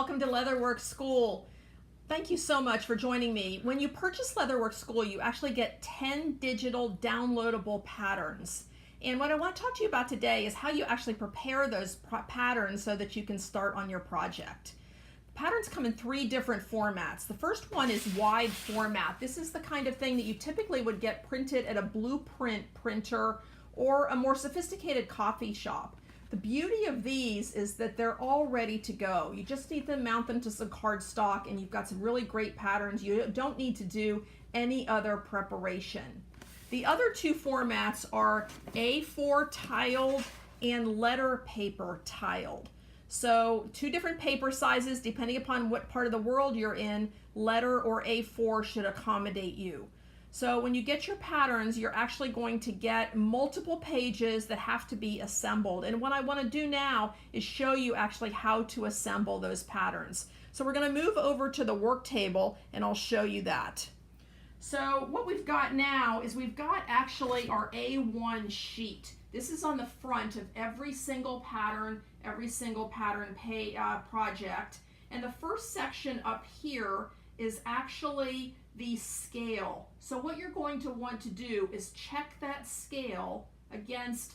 welcome to Leatherwork School. Thank you so much for joining me. When you purchase Leatherwork School, you actually get 10 digital downloadable patterns. And what I want to talk to you about today is how you actually prepare those patterns so that you can start on your project. Patterns come in 3 different formats. The first one is wide format. This is the kind of thing that you typically would get printed at a blueprint printer or a more sophisticated coffee shop. The beauty of these is that they're all ready to go. You just need to mount them to some cardstock and you've got some really great patterns. You don't need to do any other preparation. The other 2 formats are A4 tiled and letter paper tiled. So 2 different paper sizes depending upon what part of the world you're in. Letter or A4 should accommodate you. So when you get your patterns, you're actually going to get multiple pages that have to be assembled. And what I want to do now is show you actually how to assemble those patterns. So we're going to move over to the work table and I'll show you that. So what we've got now is we've got actually our A1 sheet. This is on the front of every single pattern project. And the first section up here is actually the scale. So what you're going to want to do is check that scale against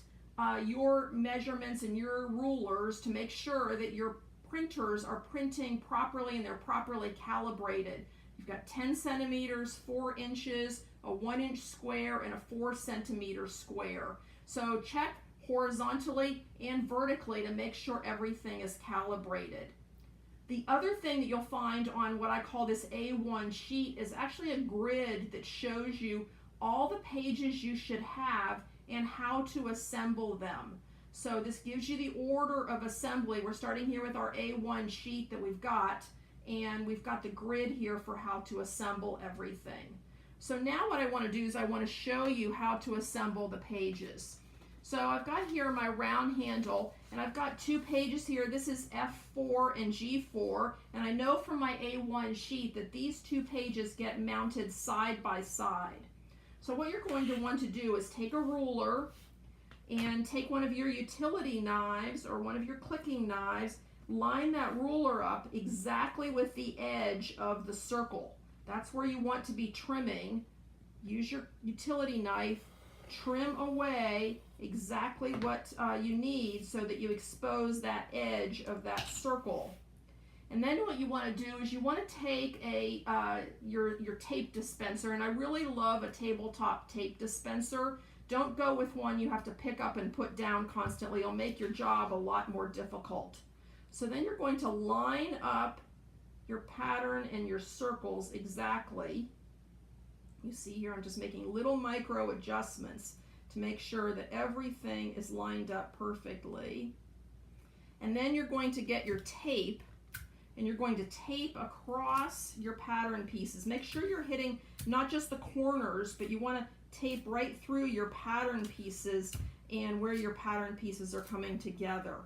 your measurements and your rulers to make sure that your printers are printing properly and they're properly calibrated. You've got 10 centimeters, 4 inches, a 1-inch square, and a 4 centimeter square. So check horizontally and vertically to make sure everything is calibrated. The other thing that you'll find on what I call this A1 sheet is actually a grid that shows you all the pages you should have and how to assemble them. So this gives you the order of assembly. We're starting here with our A1 sheet that we've got, and we've got the grid here for how to assemble everything. So now what I want to do is I want to show you how to assemble the pages. So I've got here my round handle, and I've got 2 pages here. This is F4 and G4, and I know from my A1 sheet that these 2 pages get mounted side by side. So what you're going to want to do is take a ruler and take one of your utility knives or one of your clicking knives, line that ruler up exactly with the edge of the circle. That's where you want to be trimming. Use your utility knife, trim away exactly what you need so that you expose that edge of that circle. And then what you want to do is you want to take your tape dispenser, and I really love a tabletop tape dispenser. Don't go with one you have to pick up and put down constantly. It'll make your job a lot more difficult. So then you're going to line up your pattern and your circles exactly. You see here I'm just making little micro adjustments to make sure that everything is lined up perfectly. And then you're going to get your tape and you're going to tape across your pattern pieces. Make sure you're hitting not just the corners, but you want to tape right through your pattern pieces and where your pattern pieces are coming together.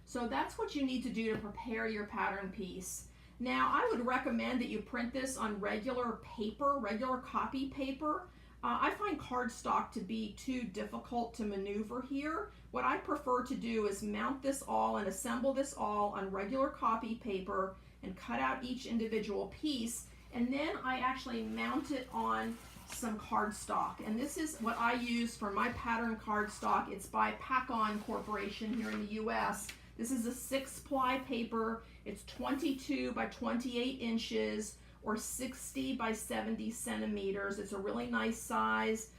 So that's what you need to do to prepare your pattern piece. Now I would recommend that you print this on regular paper, regular copy paper. I find cardstock to be too difficult to maneuver here. What I prefer to do is mount this all and assemble this all on regular copy paper and cut out each individual piece, and then I actually mount it on some cardstock. And this is what I use for my pattern cardstock. It's by Pack-On Corporation here in the US. This is a 6-ply paper. It's 22 by 28 inches or 60 by 70 centimeters. It's a really nice size,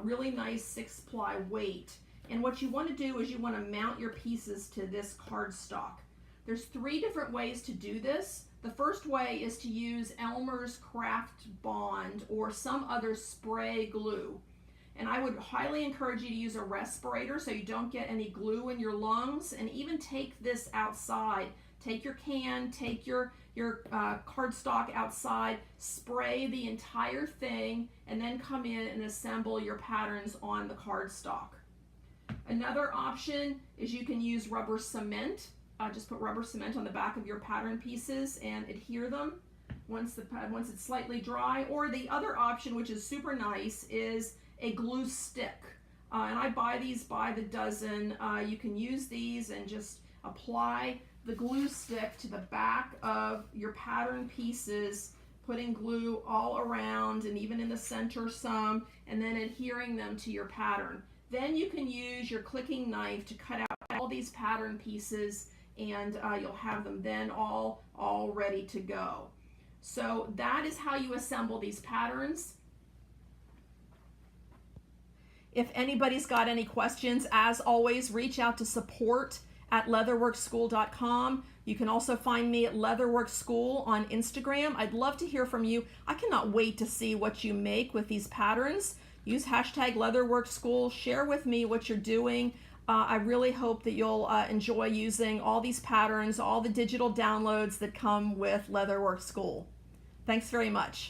really nice 6-ply weight. And what you want to do is you want to mount your pieces to this cardstock. There's 3 different ways to do this. The first way is to use Elmer's Craft Bond or some other spray glue. And I would highly encourage you to use a respirator so you don't get any glue in your lungs, and even take this outside. Take your can, take your cardstock outside, spray the entire thing, and then come in and assemble your patterns on the cardstock. Another option is you can use rubber cement. Just put rubber cement on the back of your pattern pieces and adhere them once it's slightly dry. Or the other option, which is super nice, is a glue stick. And I buy these by the dozen. You can use these and just apply the glue stick to the back of your pattern pieces, putting glue all around and even in the center some, and then adhering them to your pattern. Then you can use your clicking knife to cut out all these pattern pieces, and you'll have them then all ready to go. So that is how you assemble these patterns. If anybody's got any questions, as always, reach out to support@leatherworkschool.com. You can also find me at Leatherwork School on Instagram. I'd love to hear from you. I cannot wait to see what you make with these patterns. Use hashtag Leatherwork School. Share with me what you're doing. I really hope that you'll enjoy using all these patterns, all the digital downloads that come with Leatherwork School. Thanks very much.